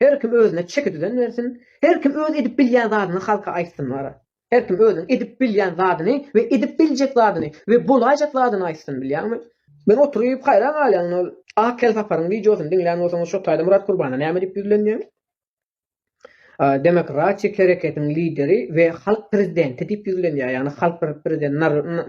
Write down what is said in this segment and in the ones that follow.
Her kim özüne çekididen versin. Her kim öz edip bilýän zadyny halka aýtsyn wara. Her kim özüň edip bilýän zadyny we edip biljek zadyny we bolajak zadyny aýtsyn bilýärmi? Ben oturup hayran galýan ol Akel Paparyň videosunu dinleýän bolsaňyz şu taýda Murat Gurbana näme diýip ýüzlenýär? Demokratik hareketinin lideri ve halk prezidenti diýip ýüzlenýär. Ýani halk prezident,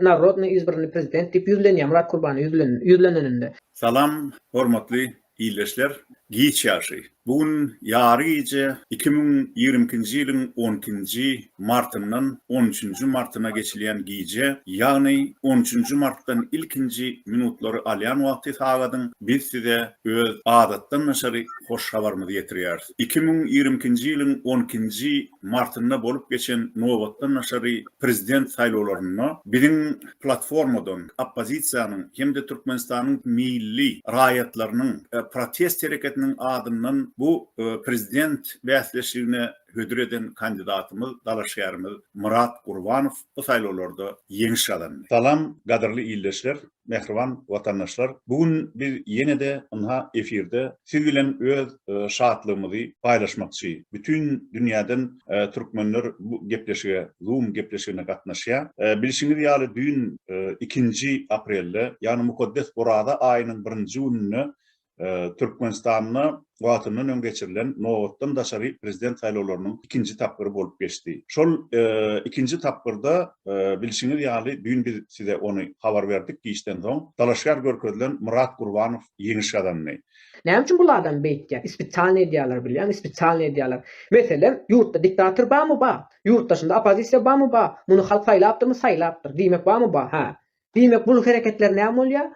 narodny izbrany prezident diýip ýüzlenýär Murat Gurbana ýüzlenende. Salam, hormatly ýyleşler. Giç ýaşy. Bugün ýary gece 2022-nji ýylyň 12-nji martyndan 13-nji martyna geçilýän gece, ýagny 13-nji martdan ilkinji minutlary alýan wagty sagadyň biz size öz adatdan naşary hoş habarmy getirýär. 2022-nji ýylyň 12-nji martynda bolup geçen nowatdan naşary prezident saýlawlaryny biziň platformadan oppozisiýanyň hem de Türkmenistanyň milli raýatlarynyň protest hareketiniň adından bu prezident bäsleşigine hödür eden kandidatymyz, dalaşýarymyz Murat Gurbanow bu saýlawlarda ýeňiş alany. Salam, gaderli ýyleşler, mehriban watandaşlar. Bugün biz ýene de onha efirde siz bilen öz şahatlygymyzy paýlaşmakçy. Bütün dünýäden türkmenler bu gepleşige, Zoom gepleşigine gatnaşýar. Bilişiňiz ýaly dün 2 aprelde, ýani mukaddes burada aýynyň 1-nji gününe Türkmenistanyň wagtynyň öň geçirilen nowatdan daşary prezident saýlawlarynyň 2-nji tapgyry bolup geçdi. Şol 2-nji tapgyrda bilişiňiz ýaly dün biz size onu habar berdik ki işten soň dalaşýar görkezlen Murat Gurbanow ýeňiş alany. Näme üçin bulardan beýtýär? Spesial edýärler bilýän, spesial edýärler. Meselem, ýurtda diktator barmy bar? Ýurtdaşynda opozisiýa barmy bar? Muny halk saýlapdyrmy, saýlapdyr. Diýmek barmy bar? Ha. Diýmek bu hereketler näme bolýar?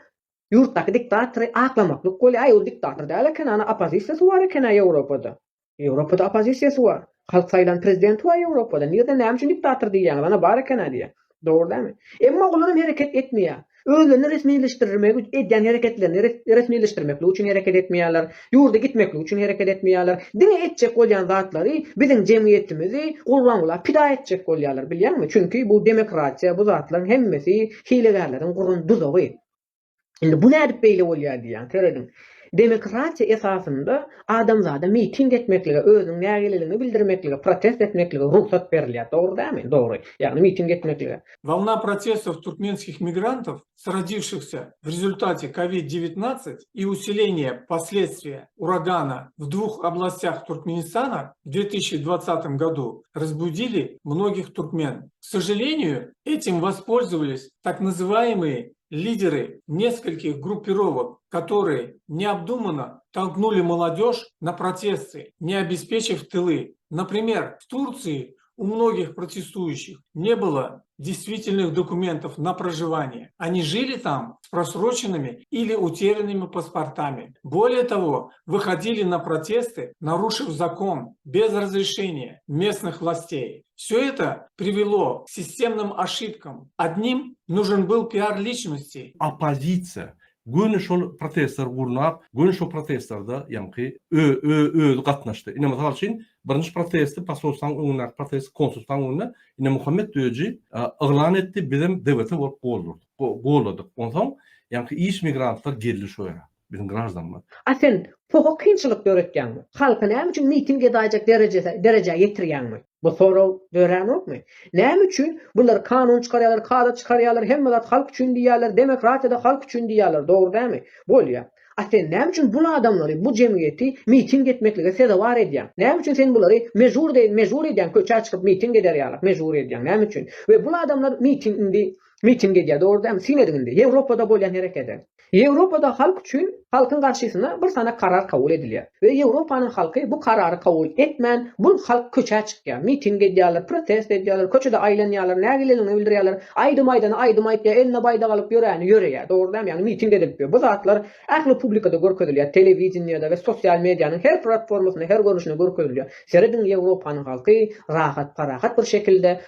Yurtdaki diktatörü aklamaklyk bolýar. Ay, o diktatör däl eken, ana opozisiýasy bar eken Ýewropada. Ýewropada opozisiýasy bar. Halk saýlan prezidenti bar Ýewropada. Niýede näme üçin diktatör diýýär? Ana bar eken diýär. Dogry dämi? Emma oglany hereket etmeýär. Özlerini resmileşdirmek edýän hereketlerini resmileşdirmek üçin hereket etmeýärler. Ýurda gitmek üçin hereket etmeýärler. Dine etjek bolýan zatlary biziň jemgyýetimizi gurbanlar, pida etjek bolýarlar, bilýärmi? Çünki bu demokratiýa, bu zatlaryň hemmesi hilegerleriň gurunduzy. Indi bu nädip beýle bolýar diýen teredim. Demokratiýa esasında adamzada miting etmeklige, özüň nägeligini bildirmeklige, protest etmeklige ruhsat berilýär. Dogry dämi? Dogry. Ýagny miting etmeklige. Волна протестов туркменских мигрантов, сродившихся в результате COVID-19 и усиления последствий урагана в 2 областях Туркменистана в 2020 году разбудили многих туркмен. К сожалению, этим воспользовались так называемые лидеры нескольких группировок, которые необдуманно толкнули молодежь на протесты, не обеспечив тылы. Например, в Турции у многих протестующих не было действительных документов на проживание. Они жили там с просроченными или утерянными паспортами. Более того, выходили на протесты, нарушив закон, без разрешения местных властей. Все это привело к системным ошибкам. Одним нужен был пиар личности. Оппозиция. Gün şol protestler gurnap, gün şol protestlarda ýanky gatnaşdy. Ine mysal üçin birinji protesti pasolsan öňüne protest konsultan öňüne ine Muhammed Döji ýylan etdi, bizim dewlete bolup boldyk. Ondan ýanky iş migrantlar geldi şoýa. Bizim gражданlar. Sen poko kynçylyk göretýänmi? Halka näme üçin miting edäjek derejä getirýänmi? Bu soraw dörenokmy? Näme üçin bular kanun çykarýarlar, kağıt çykarýarlar, hemmelat halk üçin diýýärler, demokratiýada halk üçin diýýärler, dogry dämi? Bolýar. Sen näme üçin bu adamlary, bu jemgyýeti miting etmeklige sebäp edýän? Näme üçin sen bulary mejbur edýän, köçe çykyp miting ederýärler, mejbur edýän? Näme üçin? We bu adamlar miting edýär, dogry dämi? Sinediginde Ýewropada bolýan hereketler. Ýewropada halk üçin, halkyň garşysyna bir sana karar kabul edilýär. We Ýewropanyň halky bu karary kabul etmän, bu halk köçe çykýar, miting edýärler, protest edýärler, köçede aýlanýarlar, nägilerini bildirýärler, aýdym aýtýar, eline baýda galyp ýörýär, dogry dämi? Ýani miting edilip ýör. Bu zatlar ähli publikada görkezilýär, telewizionyada we sosial mediýanyň her platformasyna, her görüşine görkezilýär. Seredin Ýewropanyň halky rahat bir şekilde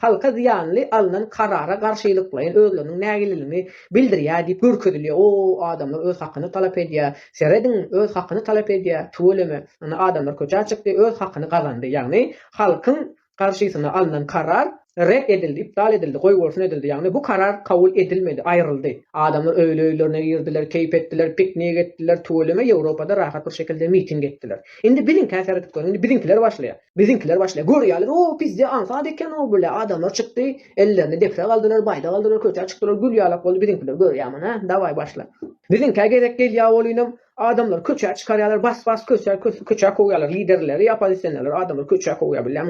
halka ziýanly alynan karara garşylyklaýan, özleriniň nägilerini bildirýär diýip görkezilýär. O adamlar öz hakkını talep edýär. Seredin öz hakkını talep edýär. Tuğleme. Ana adamlar köçe çykdy, öz hakkını kazandy. Yani halkın karşısına alınan karar red edildi, iptal edildi, koyulsun edildi. Yani bu karar kabul edilmedi, ayrıldı. Adamlar öyle girdiler, keyif ettiler, pikniğe gittiler, tuvaleme Avrupa'da rahat bir şekilde miting ettiler. Şimdi bizim keserettikler, şimdi bizimkiler başlıyor. Görüyorlar, o bizde ansadeken o böyle adamlar çıktı, ellerini defre kaldılar, bayda kaldılar, köçe çıktılar, gülüyorlar, oldu bizimkiler görüyorlar ha, davay başla. Bizimkiler gerek gel ya oğlum. Adamlar köçe çıkarıyorlar, bas köçe koyuyorlar, liderleri, opozisyonlar, adamlar köçe koyuyorlar.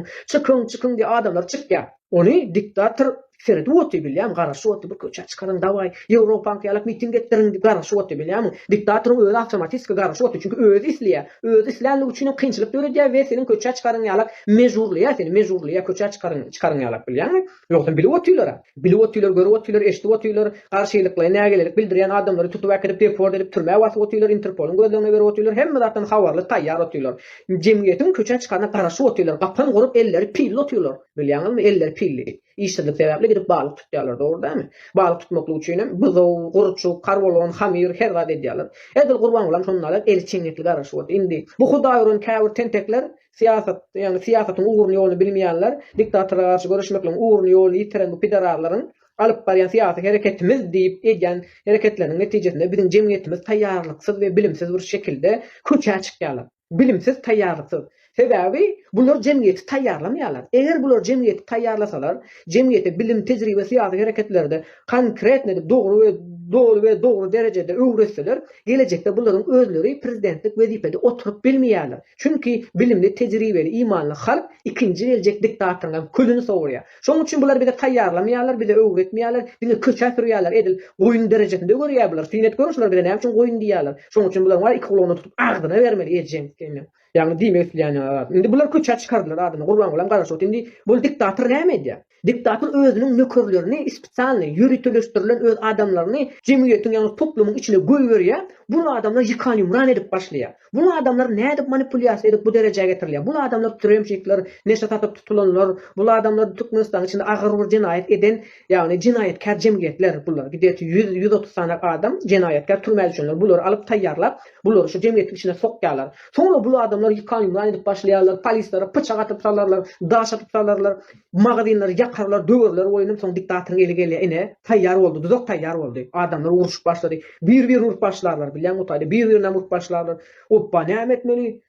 Çıkın diye adamlar çık ya. Onu diktatör Ferdi otu bilyam, garaşı otu bir köçe çıkarın davay. Avrupa kayalak miting ettirin, garaşı otu bilyam. Diktatörün öyle avtomatik garaşı otu çünkü öz isliye. Öz islenlik üçün kıyınçılık göreceği ve senin köçe çıkarın yalak mecburluya köçe çıkarın yalak bilyam. Yoksa bili otuylar, görü otuylar, eşti otuylar, karşılıklı nägelik bildiren adamları tutup edip deport edip türmeye vasıp otuylar, Interpol'un gözlerine göre otuylar, hem zaten havarlı tayyar otuylar. Cemiyetin köçe çıkarına garaşı otuylar, kapan kurup elleri pilli otuylar. Bilyam mı? Eller pilli. İşsizlik sebeple gidip balık tutuyorlar, doğru değil mi? Balık tutmakla uçuyla bızov, gurçuk, karvolon, hamir, her gade ediyorlar. Edil kurban olan şunlarla el çiğnekli karşı oldu. Indi bu hudayrun kavur tentekler siyasetin uğurlu yolunu bilmeyenler, diktatöre karşı görüşmekle uğurlu yolunu yitiren bu pidararların alıp barayan siyasi hareketimiz deyip edgen hareketlerinin neticesinde bizim cemiyetimiz tayyarlıksız ve bilimsiz bir şekilde köçe çıkıyorlar. Bilimsiz, tayyarlıksız. Sebebi bunlar cemiyeti tayyarlamayalar. Eğer bunlar cemiyeti tayyarlasalar, cemiyete bilim, tecrübe, siyasi hareketlerde konkret edip doğru derecede öğretseler, gelecekte bunların özleri prezidentlik vazifede oturup bilmeyenler. Çünkü bilimli, tecrübeli, imanlı halk ikinci gelecek diktatörün külünü savuruyor. Şunun için bunlar bize tayyarlamayalar, bize öğretmeyalar, bize köçe sürüyorlar. Edil oyun derecesinde görüyorlar. Sinet görüşler bile ne için oyun diyorlar. Şunun için bunlar var iki kolunu tutup ağzına vermeli edeceğim. Yani demek yani. Şimdi bunlar köçe çıkardılar adını. Kurban olam karşı. Şimdi bu diktatör ne medya? Diktatör özünün nökörlerini, ispitsalını, yürütülüştürülen öz adamlarını cemiyetin yani toplumun içine koyuyor. Bu adamlar yıkan yumran edip başlıyor. Bu adamlar ne edip manipülasyon edip bu dereceye getiriliyor. Bu adamlar türemşikler, neşet atıp tutulanlar, bu adamlar Türkmenistan içinde ağır bir cinayet eden, yani cinayetkar cemiyetler bunlar. Gideti 130 tane adam cinayetkar türmeye düşenler. Bunları alıp tayyarlar, bunları şu cemiyetin içine sokuyorlar. Sonra bu adamlar yıkan yumran edip başlıyorlar. Polislere bıçak atıp salarlar, daş atıp salarlar, magazinleri yakarlar, döverler. Oyunun son diktatörün eli geliyor. Ene tayyar oldu, dudok tayyar oldu. Adamlar uğruş başladı. Bir vuruş başlarlar. Bilen otaydı. Bir vuruş başlarlar. Oppa ne etmeli?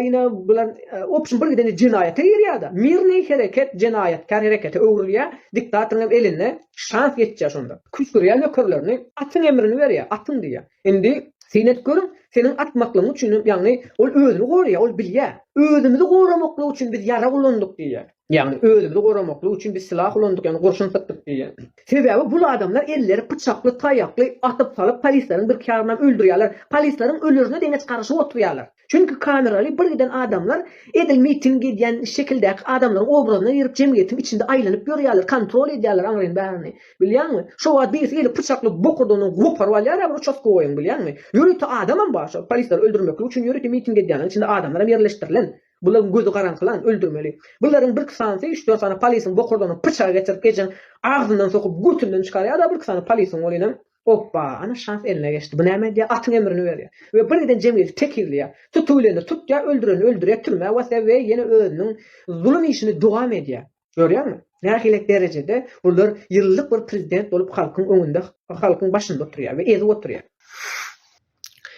Yine bular option bir gideni cinayete giriyordu. Mirni hareket cinayetkar hareketi öğrüyor. Diktatörün eline şans geçecek onda. Küçürüyor nökörlerini. Atın emrini veriyor. Atın diyor. Şimdi Sinet görün, senin atmaklığın için yani ol özünü koruyor, ol biliyor. Özümüzü korumaklı için biz yara kullandık diye. Yani özümüzü korumaklı için biz silah kullandık, yani kurşun sıktık diye. Sebebi bu adamlar elleri bıçaklı, tayaklı atıp salıp polislerin bir karından öldürüyorlar. Polislerin ölürüne deniz karşı oturuyorlar. Çünkü kameralı bir giden adamlar edil miting ediyen şekilde adamların obrazına girip cemiyetin içinde aylanıp görüyorlar, kontrol ediyorlar anlayın beni. Biliyor musun? Şu ad birisi eli bıçaklı bokurdunu koparıyorlar ya, bunu çok koyun biliyor musun? Yürütü adamın başı, polisler öldürmek için yürütü miting ediyenler içinde adamlara yerleştirilen. Bunların gözü karanlıklan öldürmeli. Bunların bir kısansı 3-4 tane polisin bokurdunu bıçağı getirip geçen ağzından sokup götünden çıkarıyor da bir kısanı polisin olayla. Hoppa, ana şans eline geçti. Bu ne diye atın emrini veriyor. Ve bir giden cemiyeti tekirliyor. Tutuyla tut ya öldürüyor, türmeye ve yine özünün zulüm işini devam ediyor. Görüyor musun? Nihayet derecede bunlar yıllık bir prezident olup halkın önünde, halkın başında oturuyor ve ezip oturuyor.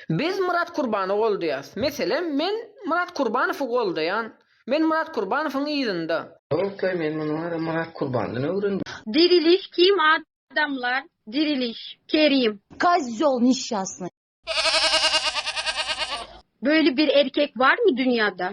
Biz Murat Kurbanov olduyaz. Mesela men Murat Kurbanov olduyan. Men Murat Kurbanov'un izinde. Okay, men bunu Murat Kurban'dan öğrendim. Diriliş kim adamlar? Diriliş. Kerim. Козёл несчастный. Böyle bir erkek var mı dünyada?